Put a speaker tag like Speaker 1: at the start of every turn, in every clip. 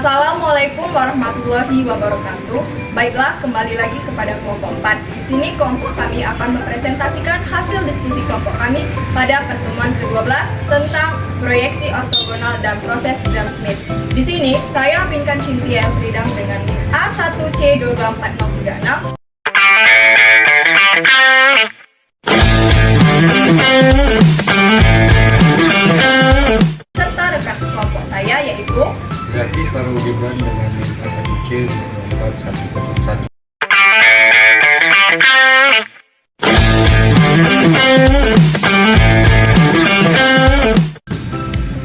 Speaker 1: Assalamualaikum warahmatullahi wabarakatuh. Baiklah, kembali lagi kepada kelompok 4. Di sini kelompok kami akan mempresentasikan hasil diskusi kelompok kami pada pertemuan ke-12 tentang proyeksi ortogonal dan proses Gram-Schmidt. Di sini saya Pinkan Cynthia Fridam dengan NIM A1C224036 serta rekan kelompok saya yaitu
Speaker 2: Zaki Farul Gibran dengan NIM A1C2411.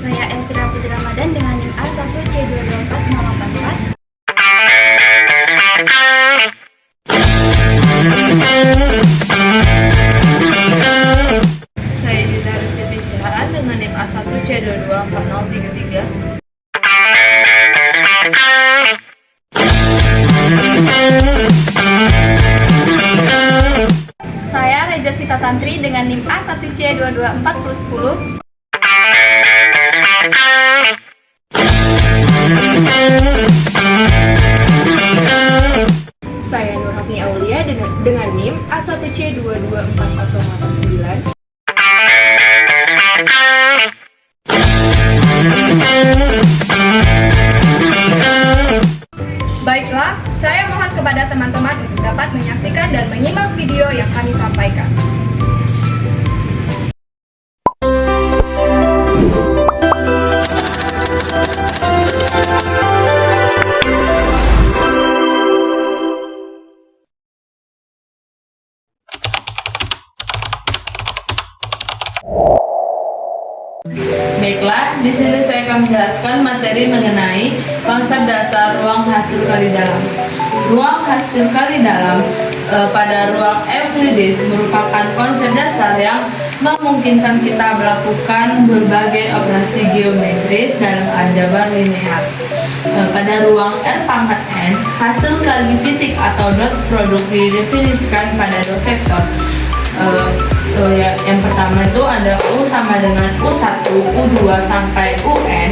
Speaker 3: Saya Elvira Putri Ramadan dengan NIM A1C224084.
Speaker 4: Saya Yudha Rustiti Syahaan dengan NIM A1C224033.
Speaker 3: Saya Reja Sita Tantri dengan NIM A1C224010.
Speaker 4: Saya Nur Hafni Aulia dengan NIM A1C224089.
Speaker 1: Baiklah, saya mohon kepada teman-teman untuk dapat menyaksikan dan menyimak video yang kami sampaikan.
Speaker 4: Baiklah, di sini saya akan menjelaskan materi mengenai konsep dasar ruang hasil kali dalam. Ruang hasil kali dalam pada ruang Euclides merupakan konsep dasar yang memungkinkan kita melakukan berbagai operasi geometris dalam aljabar linear. Pada ruang R∞, hasil kali titik atau dot produk didefinisikan pada dua vektor. Yang pertama itu ada U sama dengan U1, U2 sampai UN,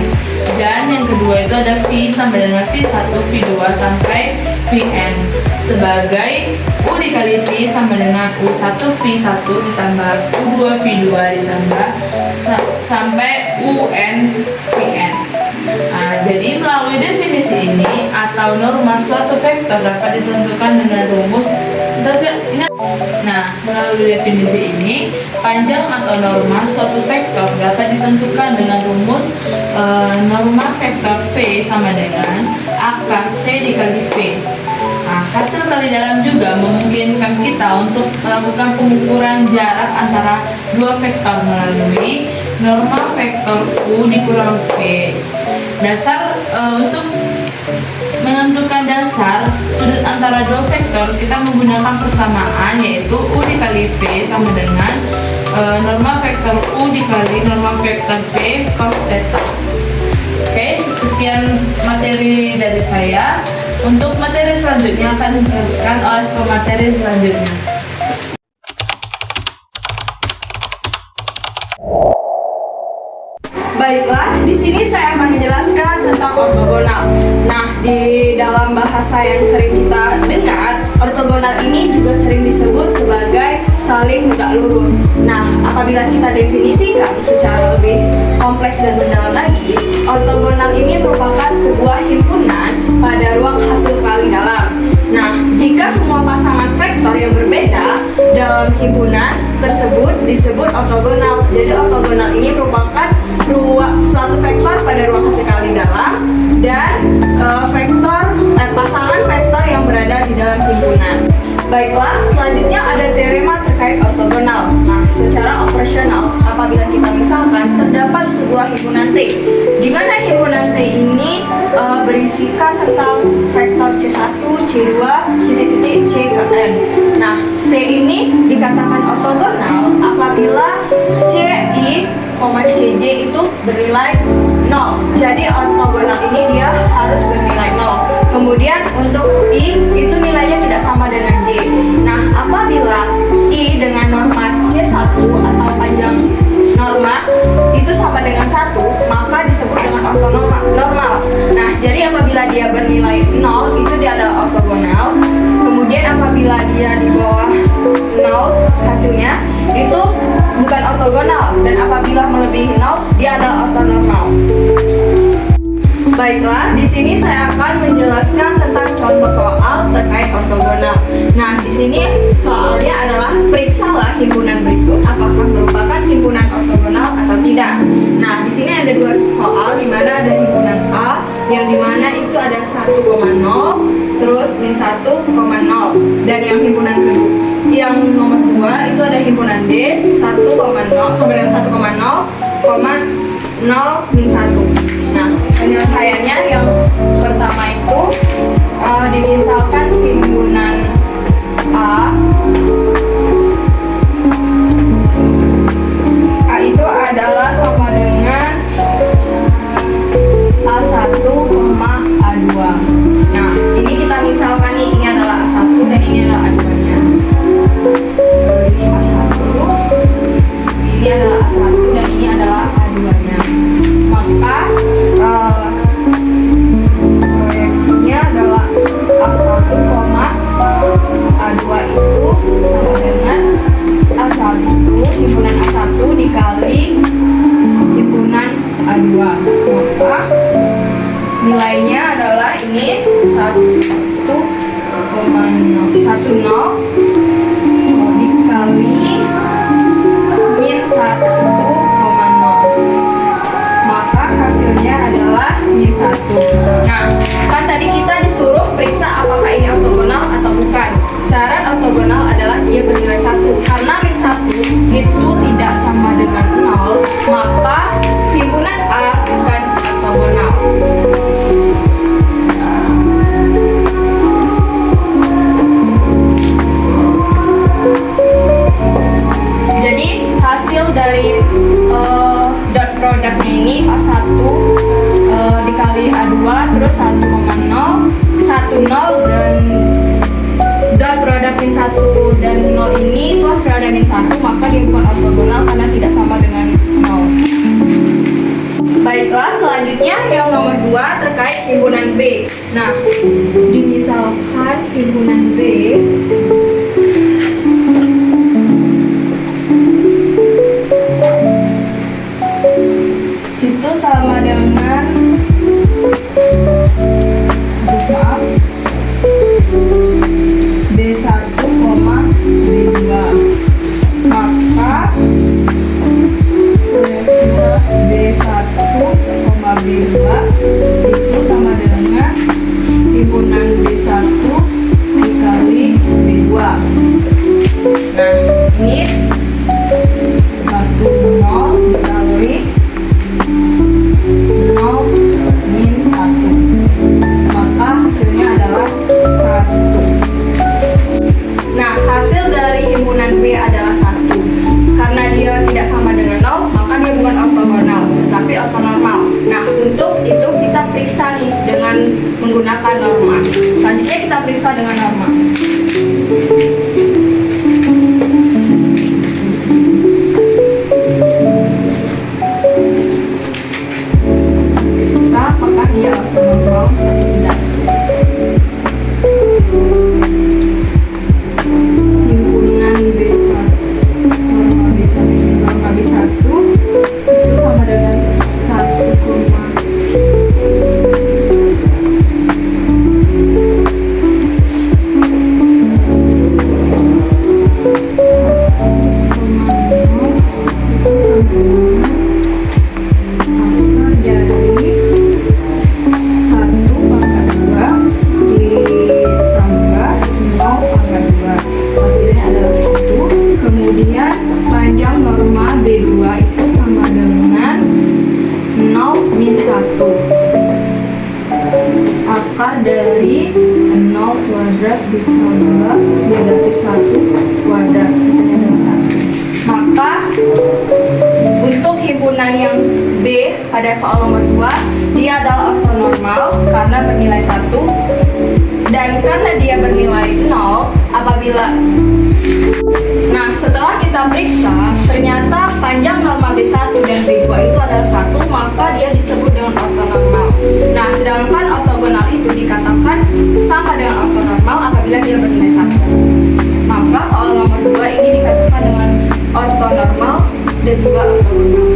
Speaker 4: dan yang kedua itu ada V sama dengan V1, V2 sampai Vn, sebagai U dikali V sama dengan U1 V1 ditambah U2 V2 ditambah sampai UN Vn. Jadi melalui definisi ini atau norma suatu vektor dapat ditentukan dengan rumus. Melalui definisi ini, panjang atau norma suatu vektor dapat ditentukan dengan rumus norma vektor V sama dengan akar V dikali V. Hasil kali dalam juga memungkinkan kita untuk melakukan pengukuran jarak antara dua vektor melalui norma vektor U dikurang V. Dasar untuk menentukan dasar sudut antara dua vektor, kita menggunakan persamaan yaitu U dikali V sama dengan norma vektor U dikali norma vektor V cos theta. Oke, sekian materi dari saya. Untuk materi selanjutnya akan dijelaskan oleh pemateri selanjutnya.
Speaker 1: Baiklah, di sini saya akan menjelaskan tentang ortogonal. Nah, di dalam bahasa yang sering kita dengar, ortogonal ini juga sering disebut sebagai saling tegak lurus. Nah, apabila kita definisikan secara lebih kompleks dan mendalam lagi, ortogonal ini merupakan sebuah himpunan pada ruang hasil kali dalam. Nah, jika semua pasangan vektor yang berbeda dalam himpunan tersebut disebut ortogonal. Jadi ortogonal ini merupakan suatu vektor pada ruang hasil kali dalam dan pasangan vektor yang berada di dalam himpunan. Baiklah, selanjutnya ada teorema terkait ortogonal. Nah, secara operasional, apabila kita misalkan terdapat sebuah himpunan T, di mana himpunan T ini berisikan tentang vektor C1, C2, titik-titik C ke N. Nah, T ini dikatakan ortogonal apabila CI, CJ itu bernilai 0. Jadi ortogonal ini dia harus bernilai 0. Kemudian untuk I itu nilainya tidak sama dengan J. Nah, apabila I dengan norma C1 atau panjang norma itu sama dengan 1, maka disebut dengan ortonormal. Nah, jadi apabila dia bernilai 0 itu dia adalah ortogonal. Kemudian apabila dia di bawah 0 hasilnya itu bukan ortogonal, dan apabila melebihi 0 dia adalah ortonormal. Baiklah, di sini saya akan menjelaskan tentang contoh soal terkait ortogonal. Nah, di sini soalnya adalah periksalah himpunan berikut apakah merupakan himpunan ortogonal atau tidak. Nah, di sini ada dua soal di mana ada himpunan A yang dimana itu ada 1,0 terus min 1,0, dan yang himpunan kedua yang nomor 2 itu ada himpunan B 1,0 sama dengan 1,0, 0 min 1. Nah, penyelesaiannya yang pertama itu dimisalkan himpunan A itu adalah sama dengan A1, A2. Nah, ini kita misalkan nih, ini adalah A1 dan ini adalah A2-nya. Ini A1, ini adalah A1 dan ini adalah A2-nya. Maka proyeksinya adalah A1, A2 itu sama dengan A1, himpunan A1 dikali himpunan A2. Maka nilainya adalah ini 10 dikali min 1,0. Maka hasilnya adalah min 1. Nah, kan tadi kita disuruh periksa apakah ini ortogonal atau bukan. Syarat ortogonal adalah dia bernilai 1. Karena min 1 itu tidak sama dengan 0, maka himpunan A bukan ortogonal. Jadi hasil dari dot produknya ini A1 dikali A2 terus 1,0 dan dot produk min 1 dan 0 ini itu hasilnya min 1, maka dia bukan ortogonal karena tidak sama dengan 0. Baiklah, selanjutnya yang nomor 2 terkait himpunan B. Nah, dimisalkan himpunan B itu sama dengan B1, B2. Maka proyeksinya B1, B2 itu sama dengan himpunan B1 dikali B2. Nah, ini 1,0 dikali 0 min 1, maka hasilnya adalah 1. Nah, hasil dari himpunan B adalah 1. Karena dia tidak sama dengan 0, maka dia bukan ortogonal, tetapi ortonormal. Nah, untuk itu kita periksa nih dengan menggunakan norma. Selanjutnya kita periksa dengan norma. Apakah dia ortonormal atau tidak. Himpunan B1, norma B1 itu sama dengan 1,2 kemudian panjang norma B2 itu sama dengan 0 min 1. Akar dari 0 kuadrat ditambah negatif 1 kuadrat, hasilnya adalah 1. Maka untuk himpunan yang B pada soal nomor 2, dia adalah ortonormal karena bernilai 1, dan karena dia bernilai 0 apabila setelah kita periksa ternyata panjang norma B1 dan B2 itu adalah 1, maka dia disebut dengan ortonormal. Nah, sedangkan ortogonal ortogonal itu dikatakan sama dengan ortonormal apabila dia bernilai 1. Maka soal nomor 2 ini dikatakan dengan ortonormal dan juga ortogonal.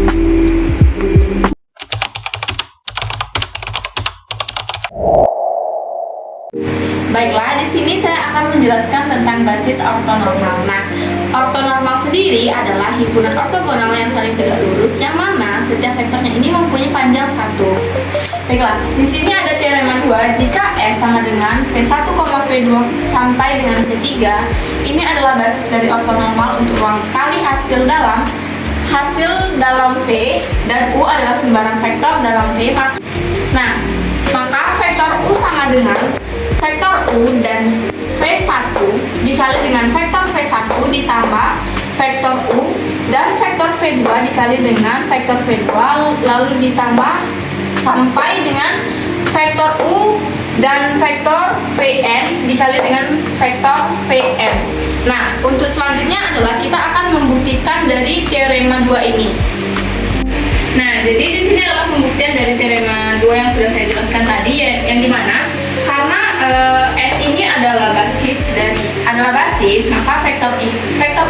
Speaker 3: Baiklah, di sini saya akan menjelaskan tentang basis ortonormal. Nah, ortonormal sendiri adalah himpunan ortogonal yang saling tegak lurus yang mana setiap vektornya ini mempunyai panjang 1. Baiklah, di sini ada teorema 2 jika S sama dengan V1, V2 sampai dengan V3. Ini adalah basis dari ortonormal untuk ruang kali hasil dalam V dan U adalah sembarang vektor dalam V. Maka vektor U sama dengan vektor U dan V1 dikali dengan vektor V1 ditambah vektor U dan vektor V2 dikali dengan vektor V2 lalu ditambah sampai dengan vektor U dan vektor Vn dikali dengan vektor Vn. Nah, untuk selanjutnya adalah kita akan membuktikan dari teorema 2 ini. Nah, jadi di sini adalah pembuktian dari teorema 2 yang sudah saya jelaskan tadi, yang dimana karena S ini adalah basis, maka vektor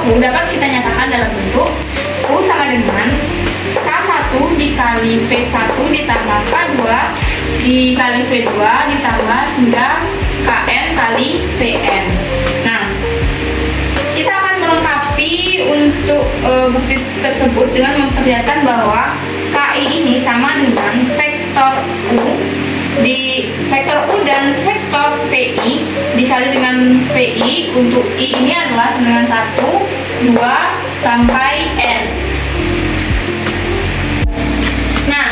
Speaker 3: U dapat kita nyatakan dalam bentuk U sama dengan K1 dikali V1 ditambah K2 dikali V2 ditambah hingga Kn kali Vn. Nah, kita akan melengkapi untuk bukti tersebut dengan memperlihatkan bahwa KI ini sama dengan vektor U dan vektor VI dikali dengan VI. Untuk I ini adalah sama dengan 1, 2, sampai N. Nah,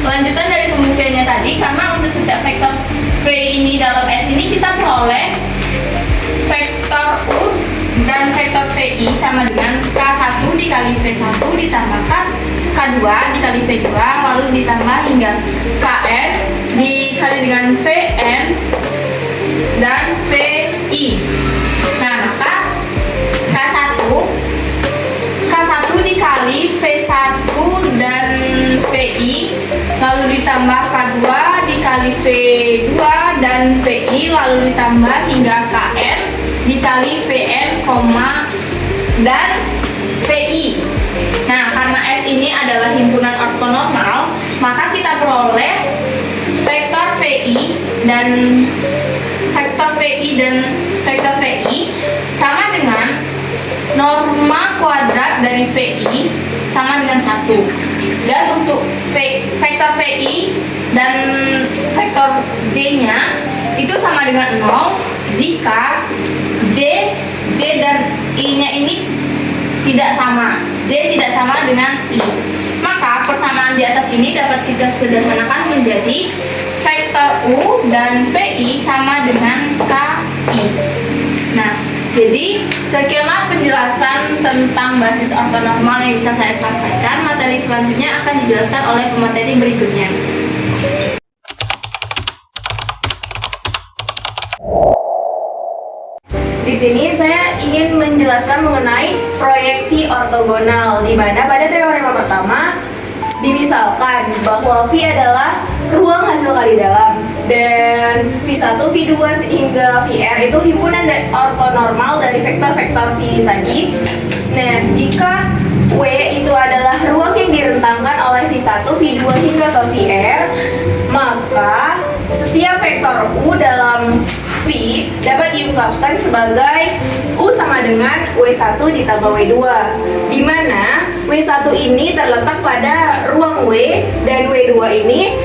Speaker 3: lanjutan dari pembuktiannya tadi, karena untuk setiap vektor V ini dalam S ini kita peroleh vektor U dan vektor VI sama dengan K1 dikali V1 ditambah K2 dikali V2 lalu ditambah hingga Kn dikali dengan Vn dan Vi. Nah, maka K1 dikali V1 dan Vi lalu ditambah K2 dikali V2 dan Vi lalu ditambah hingga Kn dikali Vn, dan Vi. Nah, karena S ini adalah himpunan ortonormal, maka kita peroleh vektor VI dan vektor VI sama dengan norma kuadrat dari VI sama dengan 1. Dan untuk vektor VI dan vektor J-nya itu sama dengan 0 jika J dan I-nya ini tidak sama. J tidak sama dengan I. Maka persamaan di atas ini dapat kita sederhanakan menjadi vektor U dan VI sama dengan KI. Nah, jadi sekianlah penjelasan tentang basis ortonormal yang bisa saya sampaikan. Materi selanjutnya akan dijelaskan oleh pemateri berikutnya. Di sini saya ingin menjelaskan mengenai proyeksi ortogonal, di mana pada teorema pertama dimisalkan bahwa V adalah ruang hasil kali dalam dan V1, V2 hingga Vr itu himpunan ortonormal dari vektor-vektor V tadi. Nah, jika W itu adalah ruang yang direntangkan oleh V1, V2 hingga ke Vr, maka setiap vektor U dalam V dapat diungkapkan sebagai U sama dengan W1 ditambah W2, di mana W1 ini terletak pada ruang W dan W2 ini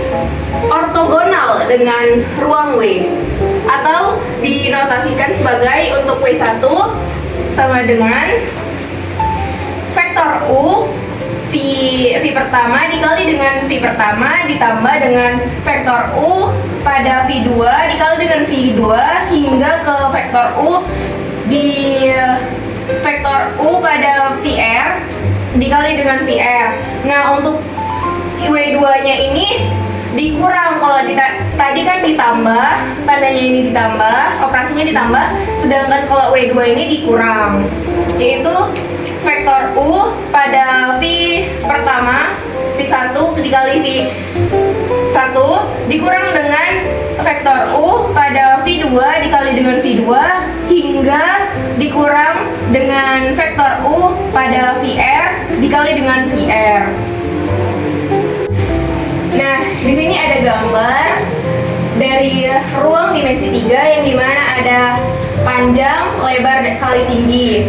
Speaker 3: ortogonal dengan ruang W, atau dinotasikan sebagai untuk W1 sama dengan vektor U V pertama dikali dengan V pertama ditambah dengan vektor U pada V2 dikali dengan V2 hingga ke vektor U di vektor U pada VR dikali dengan VR. Nah, untuk W2-nya ini dikurang. Kalau tadi kan ditambah, tandanya ini ditambah, operasinya ditambah, sedangkan kalau W2 ini dikurang, yaitu vektor U pada V pertama, V V1 dikali V1 dikurang dengan vektor U pada V2 dikali dengan V2 hingga dikurang dengan vektor U pada VR dikali dengan VR. Nah, di sini ada gambar dari ruang dimensi 3 yang dimana ada panjang, lebar, kali tinggi.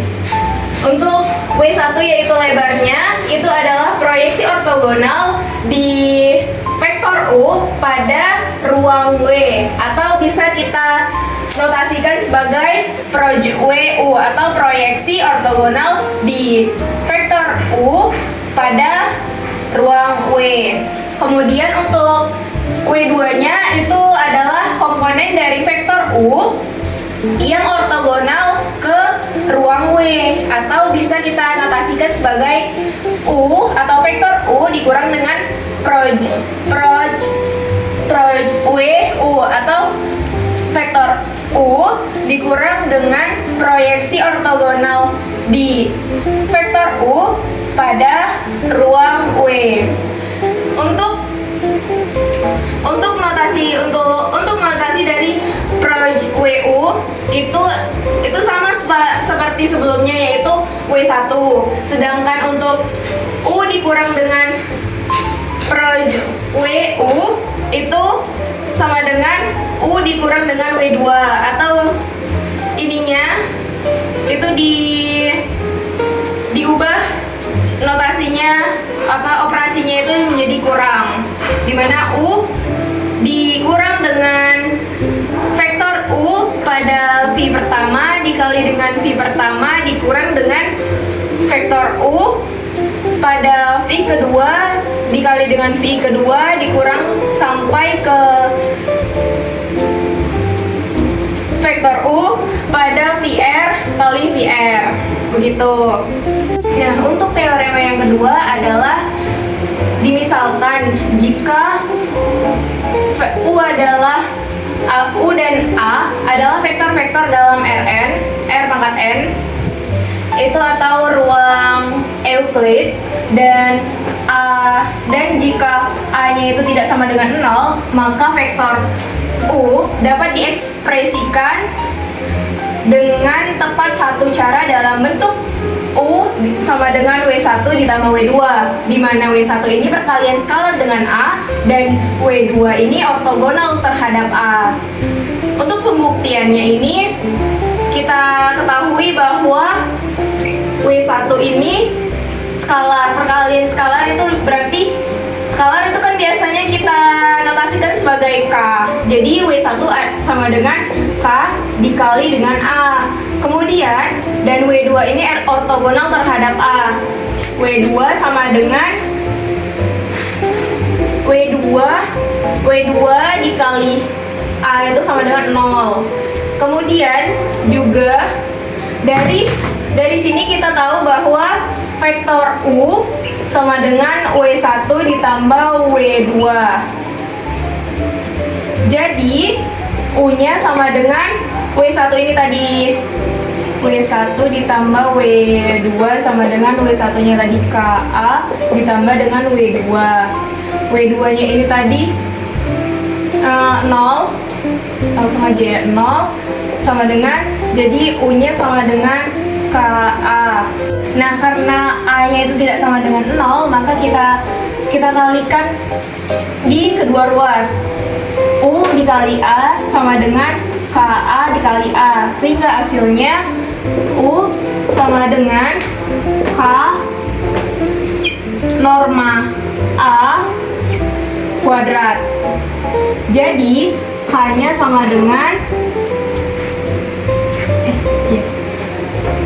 Speaker 3: Untuk W1 yaitu lebarnya, itu adalah proyeksi ortogonal di vektor U pada ruang W, atau bisa kita notasikan sebagai proj WU atau proyeksi ortogonal di vektor U pada ruang W. Kemudian untuk W2-nya itu adalah komponen dari vektor U yang ortogonal ke ruang W, atau bisa kita notasikan sebagai U atau vektor U dikurang dengan proj WU atau vektor U dikurang dengan proyeksi ortogonal di vektor U pada ruang W. Untuk notasi dari proj WU itu sama seperti sebelumnya, yaitu W1. Sedangkan untuk U dikurang dengan proj WU itu sama dengan U dikurang dengan W2, atau ininya itu diubah notasinya, operasinya itu menjadi kurang, dimana U dikurang dengan vektor U pada V pertama dikali dengan V pertama dikurang dengan vektor U pada V kedua dikali dengan V kedua dikurang sampai ke vektor U pada VR kali VR, begitu. Nah, untuk teorema yang kedua adalah dimisalkan jika U adalah U dan A adalah vektor-vektor dalam Rn, R pangkat n itu atau ruang Euclid, dan jika A-nya itu tidak sama dengan 0, maka vektor U dapat diekspresikan dengan tepat satu cara dalam bentuk U sama dengan W1 ditambah W2, di mana W1 ini perkalian skalar dengan A dan W2 ini ortogonal terhadap A. Untuk pembuktiannya ini kita ketahui bahwa W1 ini skalar, perkalian skalar itu berarti skalar itu kan biasanya kita notasikan sebagai K. Jadi W1 sama dengan K dikali dengan A. Kemudian dan W2 ini ortogonal terhadap A. W2 sama dengan W2 dikali A itu sama dengan 0. Kemudian juga dari sini kita tahu bahwa vektor U sama dengan W1 ditambah W2. Jadi U-nya sama dengan W1 ini tadi, W1 ditambah W2 sama dengan W1-nya tadi KA ditambah dengan W2. W2-nya ini tadi 0, langsung aja ya, 0 sama dengan, jadi U-nya sama dengan KA. Nah, karena A-nya itu tidak sama dengan 0, maka kita kalikan di kedua ruas. U dikali A sama dengan KA dikali A, sehingga hasilnya U sama dengan K norma A kuadrat. Jadi K-nya sama dengan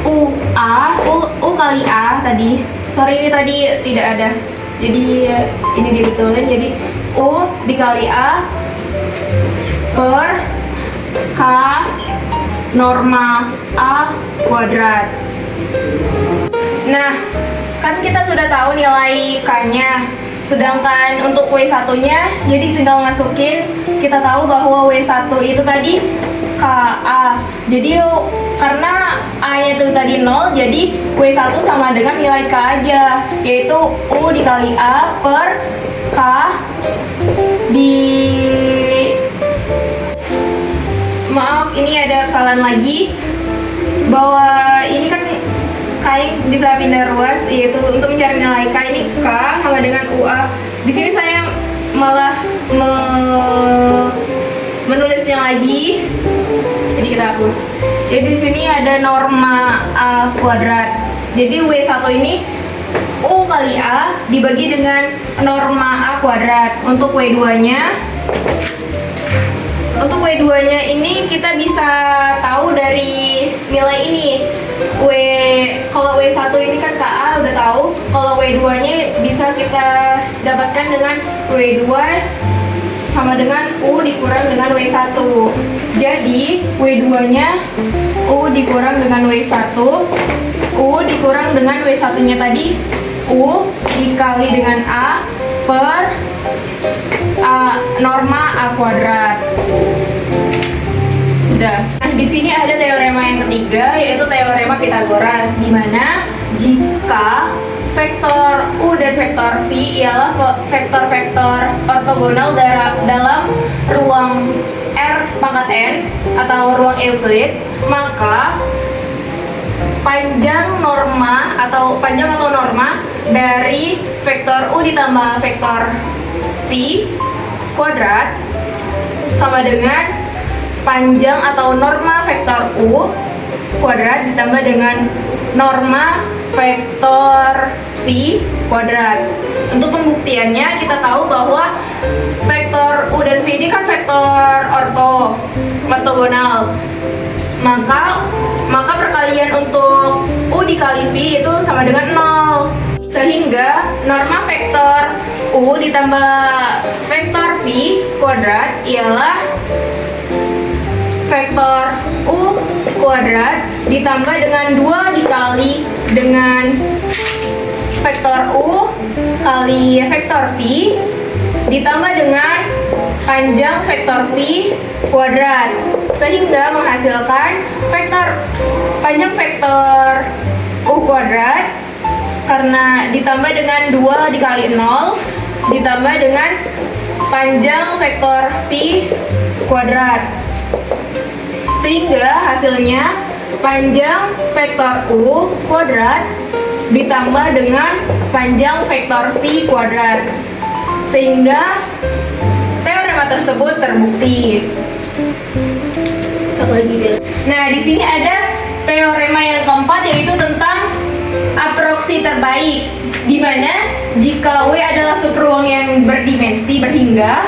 Speaker 3: U kali A tadi. Sorry, ini tadi tidak ada. Jadi ini dibetulin, jadi U dikali A per K norma A kuadrat. Nah, kan kita sudah tahu nilai K-nya. Sedangkan untuk W1-nya, jadi tinggal masukin, kita tahu bahwa W1 itu tadi KA Jadi karena A-nya itu tadi 0, jadi W1 sama dengan nilai K aja, yaitu U dikali A per K di... Maaf, ini ada kesalahan lagi, bahwa ini kan K bisa pindah ruas, yaitu untuk mencari nilai K ini K sama dengan UA. Di sini saya malah menulisnya lagi, jadi kita hapus. Jadi di sini ada norma A kuadrat. Jadi W1 ini U kali A dibagi dengan norma A kuadrat. Untuk W2-nya ini kita bisa tahu dari nilai ini. Kalau W1 ini kan KA udah tahu, kalau W2-nya bisa kita dapatkan dengan W2 sama dengan U dikurang dengan W1. Jadi W2-nya U dikurang dengan W1, U dikurang dengan W1-nya tadi U dikali dengan A per norma A kuadrat. Sudah. Nah, di sini ada teorema yang ketiga, yaitu teorema Pythagoras, di mana jika vektor U dan vektor V ialah vektor-vektor ortogonal dalam ruang R pangkat N atau ruang Euclid, maka panjang atau norma dari vektor U ditambah vektor V kuadrat sama dengan panjang atau norma vektor U kuadrat ditambah dengan norma vektor V kuadrat. Untuk pembuktiannya kita tahu bahwa vektor U dan V ini kan vektor ortogonal. Maka perkalian untuk U dikali V itu sama dengan 0. Sehingga norma vektor U ditambah vektor V kuadrat ialah vektor U kuadrat ditambah dengan 2 dikali dengan vektor U kali vektor V ditambah dengan panjang vektor V kuadrat, sehingga menghasilkan panjang vektor U kuadrat karena ditambah dengan 2 dikali 0 ditambah dengan panjang vektor V kuadrat, sehingga hasilnya panjang vektor U kuadrat ditambah dengan panjang vektor V kuadrat, sehingga teorema tersebut terbukti. Satu lagi, Bel. Nah, di sini ada teorema yang keempat, yaitu tentang aproksi terbaik, di mana jika W adalah subruang yang berdimensi berhingga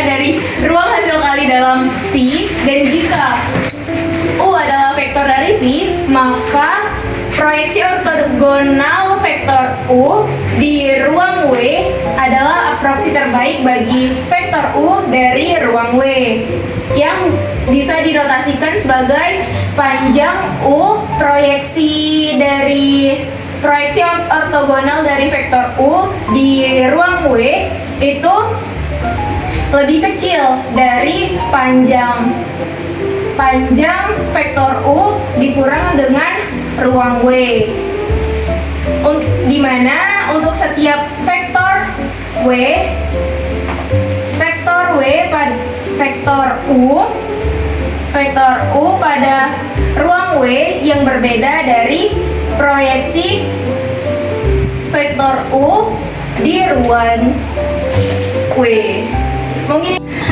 Speaker 3: dari ruang hasil kali dalam V, dan jika U adalah vektor dari V, maka proyeksi ortogonal vektor U di ruang W adalah aproksi terbaik bagi vektor U dari ruang W, yang bisa dinotasikan sebagai panjang U. Proyeksi ortogonal dari vektor U di ruang W itu lebih kecil dari panjang vektor U dikurang dengan ruang W, di mana untuk setiap vektor U pada ruang W yang berbeda dari proyeksi vektor U di ruang W.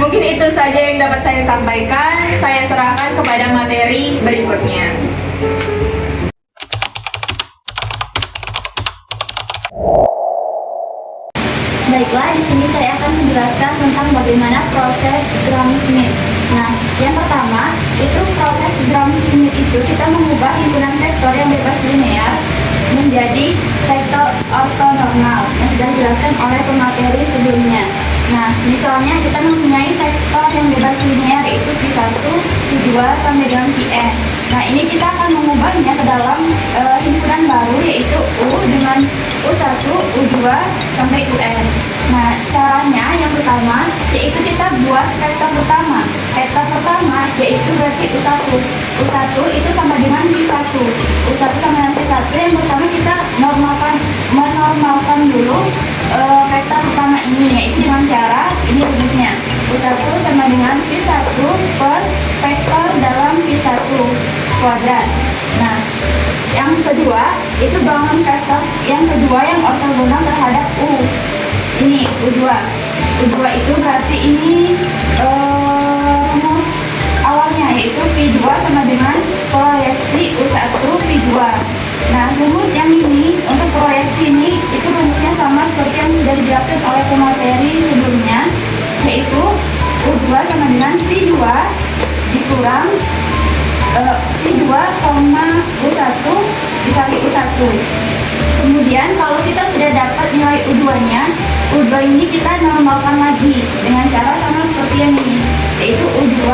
Speaker 3: Mungkin itu saja yang dapat saya sampaikan. Saya serahkan kepada materi berikutnya.
Speaker 5: Baiklah, di sini saya akan menjelaskan tentang bagaimana proses Gram-Schmidt. Nah, yang pertama itu proses Gram-Schmidt itu kita mengubah himpunan vektor yang bebas linear menjadi vektor ortonormal yang sudah dijelaskan oleh pemateri sebelumnya. Nah, misalnya kita mempunyai vektor yang bebas linear yaitu Q1, Q2 sampai dengan Qn. Nah, ini kita akan mengubahnya ke dalam himpunan baru yaitu U dengan U1, U2 sampai Un. Nah, caranya yang pertama yaitu kita buat vektor pertama. Vektor pertama yaitu berarti U1. U1 itu sama dengan V1. U1 sama dengan V1 yang pertama kita menormalkan dulu vektor pertama ini, yaitu dengan cara ini rumusnya. U1 sama dengan V1 per vektor dalam V1 kuadrat. Nah, yang kedua itu bangun vektor yang kedua yang ortogonal terhadap U. Ini U2. U2 itu berarti ini rumus awalnya yaitu V2 sama dengan proyeksi U1 V2. Nah, rumus yang ini untuk proyeksi ini itu rumusnya sama seperti yang sudah dijelaskan oleh pemateri sebelumnya, yaitu U2 sama dengan V2 dikurang V2, U1 dikali U1. Kemudian kalau kita sudah dapat nilai U2-nya, U2 ini kita normalkan lagi dengan cara sama seperti yang ini, yaitu U2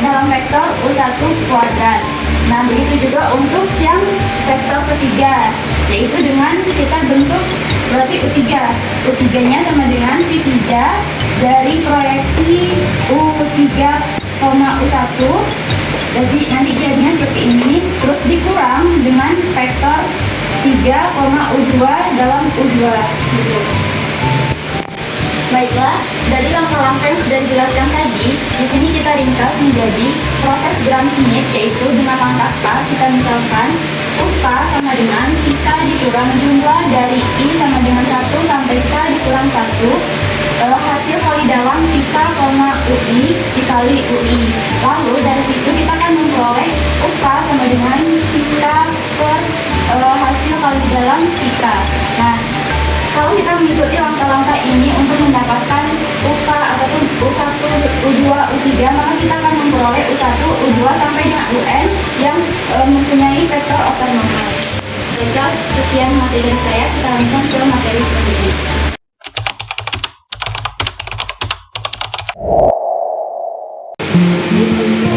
Speaker 5: dalam vektor U1 kuadrat. Nah, begitu juga untuk yang vektor ketiga, yaitu dengan kita bentuk berarti U3. U3-nya sama dengan V3 dari proyeksi U3, U1. Jadi nanti jadinya seperti ini, terus dikurang dengan vektor 3, U2 dalam U2 gitu. Baiklah, dari langkah-langkah yang sudah dijelaskan tadi, di sini kita ringkas menjadi proses Gram-Schmidt, yaitu dengan langkah K kita misalkan UK sama dengan K dikurang jumlah dari I sama dengan 1 sampai K dikurang 1, hasil kali dalam K, UI dikali UI. Lalu dari situ kita akan memperoleh UK sama dengan K per hasil kali dalam K. Nah, kalau kita mengikuti langkah-langkah ini untuk mendapatkan UK ataupun U1, U2, U3, maka kita akan memperoleh U1, U2 sampai dengan UN yang mempunyai vektor ortogonal. Baiklah, sekian materi dari saya, kita lanjutkan ke materi selanjutnya.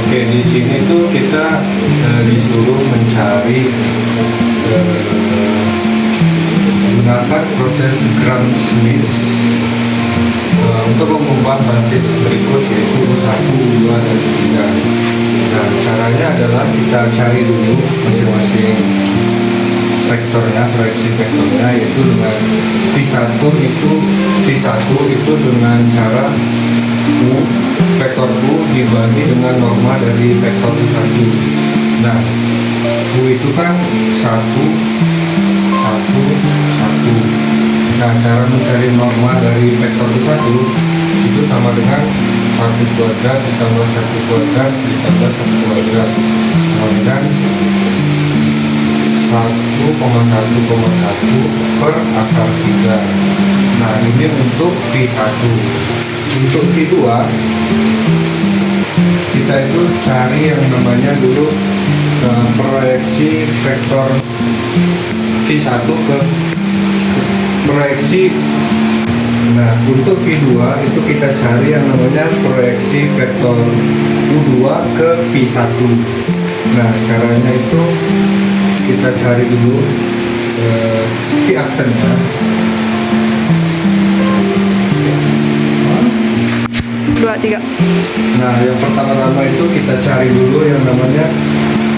Speaker 2: Oke, di sini tuh kita disuruh mencari menggunakan proses Gram-Schmidt untuk mengubah basis berikut yaitu U1, U2, dan U3. Nah, caranya adalah kita cari dulu masing-masing vektornya, proyeksi vektornya, yaitu dengan V1 itu dengan cara U, vektor U dibagi dengan norma dari vektor U1. Nah, U itu kan 1, 1, 1. Nah, cara mencari norma dari vektor U1 itu sama dengan 1 kuadrat ditambah 1 kuadrat ditambah 1 kuadrat sama dengan 1,1,1 per akar 3. Nah, ini untuk V1. Untuk V2 kita itu cari yang namanya dulu proyeksi vektor V1 ke proyeksi. Nah, untuk V2 itu kita cari yang namanya proyeksi vektor U2 ke V1. Nah, caranya itu kita cari dulu V aksennya.
Speaker 1: 2, 3.
Speaker 2: Nah, yang pertama-tama itu kita cari dulu yang namanya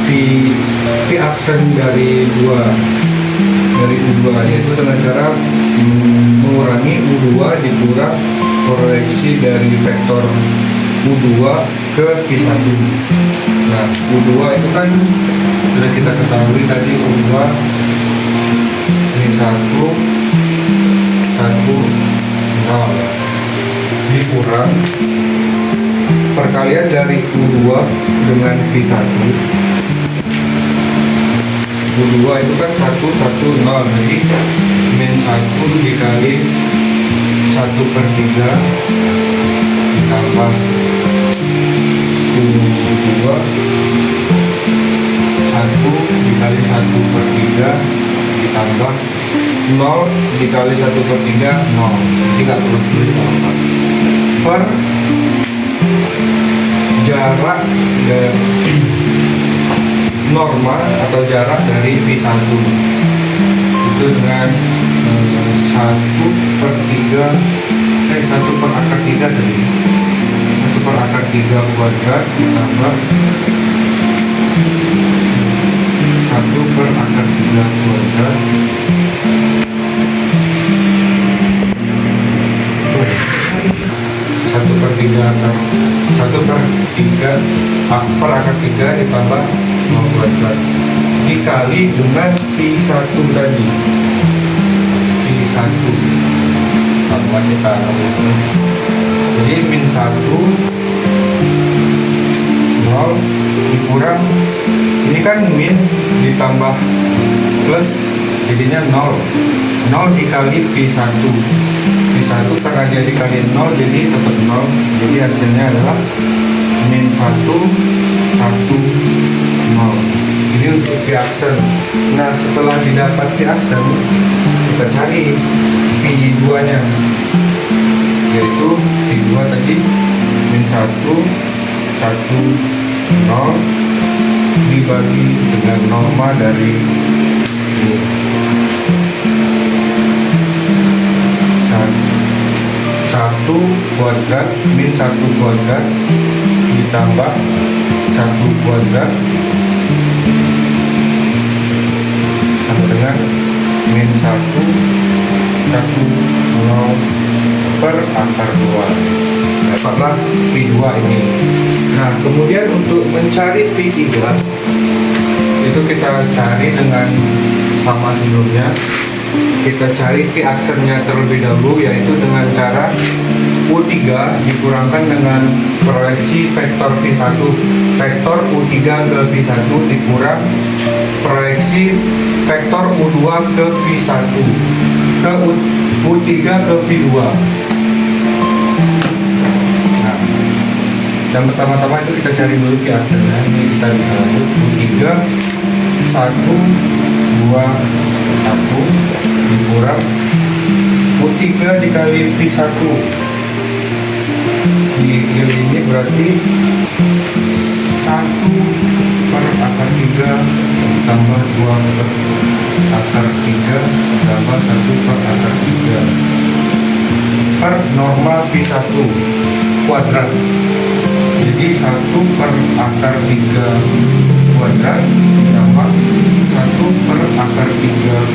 Speaker 2: V aksen dari U2, yaitu dengan cara mengurangi U2 dikurang proyeksi dari vektor U2 ke V1. Nah, U2 itu kan sudah kita ketahui tadi, U2 ini 1, 0 dikurang perkalian dari U2 dengan V1. U2 itu kan 1, 1, 0, jadi min 1 dikali 1/3 ditambah U2 1 dikali 1/3 ditambah 0 dikali 1/3 0, jadi nggak perlu tulis apa per jarak dari norma atau jarak dari V1 itu dengan 1 1/3 tadi. 1/3 kuadrat ditambah 1/3 kuadrat 1/3 ditambah 0 kuadrat dikali dengan V1 tadi. V1 sama kita jadi min 1 0 dikurang ini kan min ditambah plus jadinya 0 dikali V1 karena dia dikali 0 jadi tetap 0 jadi hasilnya adalah min 1 1 0. Ini untuk V aksen. Nah setelah didapat V aksen kita cari V2 nya yaitu V2 tadi min 1 1 0 dibagi dengan norma dari ini 1 kuadrat min 1 kuadrat ditambah 1 kuadrat sama dengan min 1 1/2 dapatlah V2 ini. Nah kemudian untuk mencari V3 itu kita cari dengan sama sebelumnya, kita cari V aksennya terlebih dahulu yaitu dengan cara U3 dikurangkan dengan proyeksi vektor V1 vektor U3 ke V1 dikurang proyeksi vektor U2 ke V1 ke U3 ke V2. Nah, dan pertama-tama itu kita cari dulu V aksennya. Ini kita bisa lanjut U3 1 2 1 dikurang U3 dikali V1 ini berarti 1/3 tambah 2/3 tambah 1/3 per norma V1 kuadrat. Jadi 1/3 kuadrat ditambah 1/3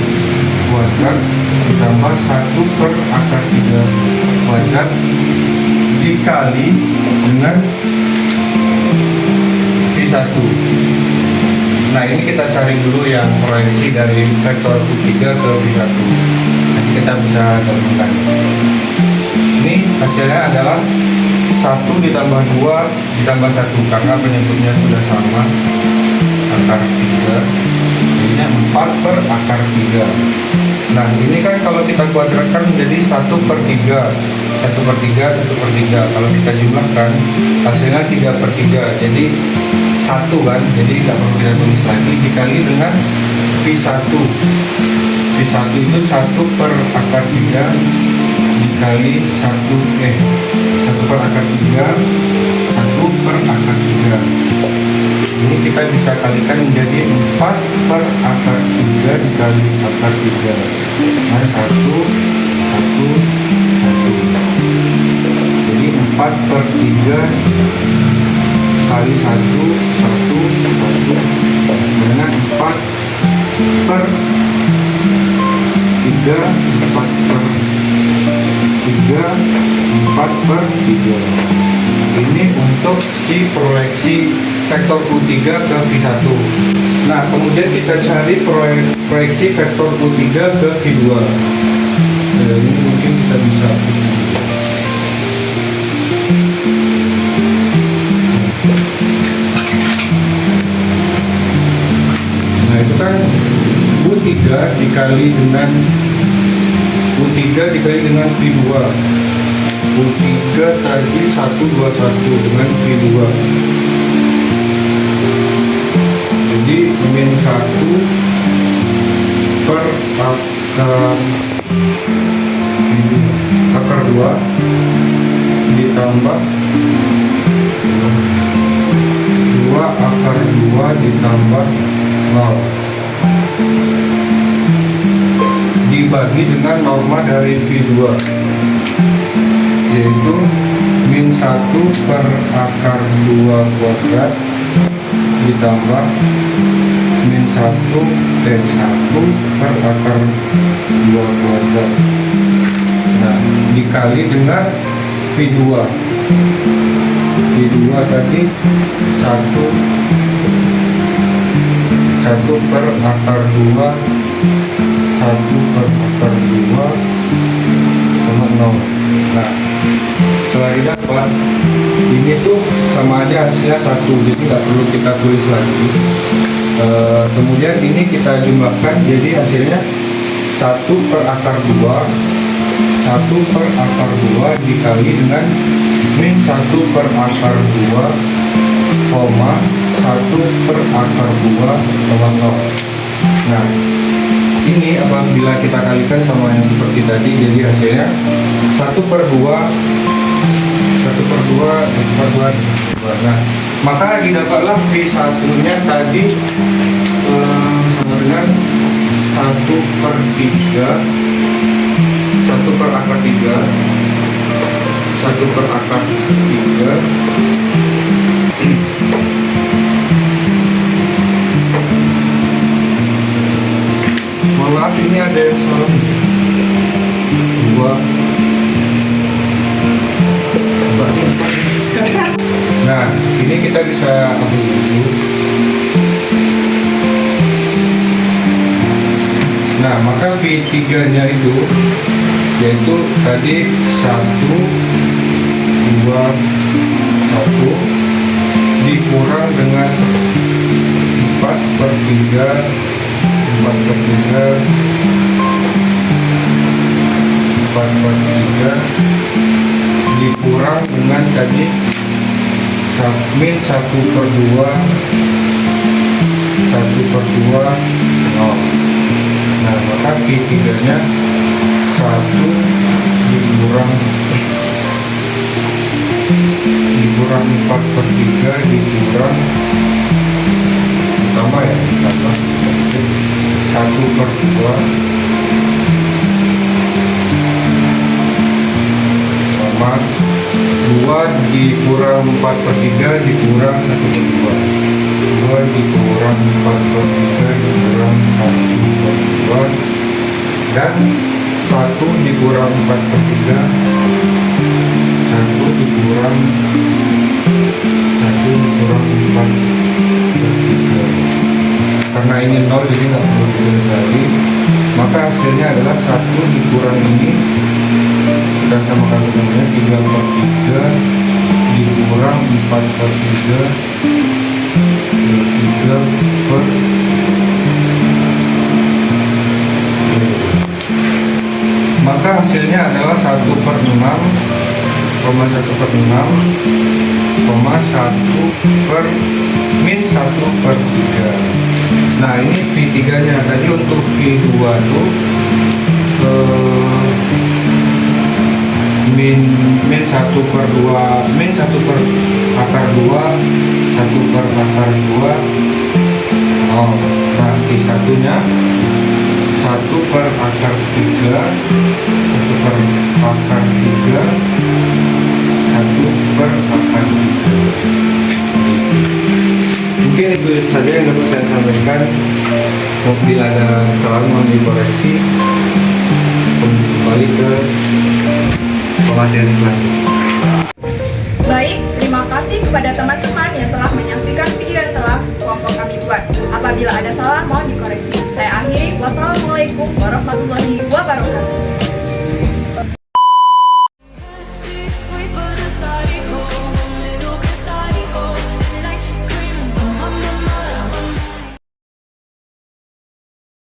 Speaker 2: kuadrat ditambah 1/3 kuadrat dikali dengan V1. Nah ini kita cari dulu yang proyeksi dari vektor U3 ke V1. Nanti kita bisa gabungkan. Ini hasilnya adalah 1 ditambah 2 ditambah 1 karena penyebutnya sudah sama akar 3 jadinya 4/3. Nah ini kan kalau kita kuadratkan menjadi 1/3 kalau kita jumlahkan hasilnya 3/3 jadi 1 kan, jadi nggak perlu kita tulis lagi dikali dengan V1 itu 1/3 dikali 1/3 ini kita bisa kalikan menjadi 4/3 dikali akar 3 nah 1 jadi 4/3 kali 1 dengan 4/3 ini untuk si proyeksi vektor U3 ke V1. Nah kemudian kita cari proyeksi vektor U3 ke V2. Ini mungkin kita bisa hapus dulu. Nah itu kan U3 dikali dengan V2. U3 tadi 121 dengan V2. Jadi min 1 per akar 2 ditambah 2 akar 2 ditambah 0 dibagi dengan norma dari V2, yaitu min 1 per akar 2 kuadrat ditambah min 1 per akar 2 kuadrat. Nah, dikali dengan V2 tadi 1 per akar 2 1 per akar 2 sama 0. Nah, setelah didapat ini tuh sama aja hasilnya 1, jadi nggak perlu kita tulis lagi. Kemudian ini kita jumlahkan, jadi hasilnya 1 per akar 2 dikali dengan min 1 per akar 2, 1 per akar 2 sama 0. Nah, ini apabila kita kalikan sama yang seperti tadi, jadi hasilnya 1 per 2. Nah, maka didapatlah V1 nya tadi sama dengan 1 per 3, 1 per akar 3, 1 per akar 3 maaf ini ada yang salah, 2. Nah, ini kita bisa ambil dulu. Nah, maka V3 nya itu yaitu tadi 1 dikurang dengan 4 per 3 dikurang dengan tadi min 1 per 2 0. Nah, maka V3 nya 1 dikurang 4 per 3 dikurang tambah ya, tambah 1 per 2 sama 2 dikurang 4 per 3 dikurang 1 per 2, 2 dikurang 4 per 3 dikurang 1 per 2, dan 1 dikurang 4 per 3 1 dikurang 4 per 3. Karena ini 0 jadi nggak perlu ditulis lagi, maka hasilnya adalah 1 dikurang ini kita samakan dengannya 3 per 3 dikurang 4 per 3 per 3. Maka hasilnya adalah 1 per 6, 1 per 6, 1 per min 1 per 3. Nah, ini V3 nya tadi. Untuk V2 tuh min 1 per 2, min 1 per akar 2, 1 per akar 2. Oh, nah V1 nya 1 per akar 3, 1 per akar 3, 1 per akar 3. Mungkin itu saja yang dapat saya sampaikan. Bila ada kesalahan mohon dikoreksi. Kembali ke pelajaran selanjutnya.
Speaker 1: Baik, terima kasih kepada teman-teman yang telah menyaksikan video yang telah kelompok kami buat. Apabila ada salah mohon dikoreksi. Saya akhiri. Wassalamualaikum warahmatullahi wabarakatuh.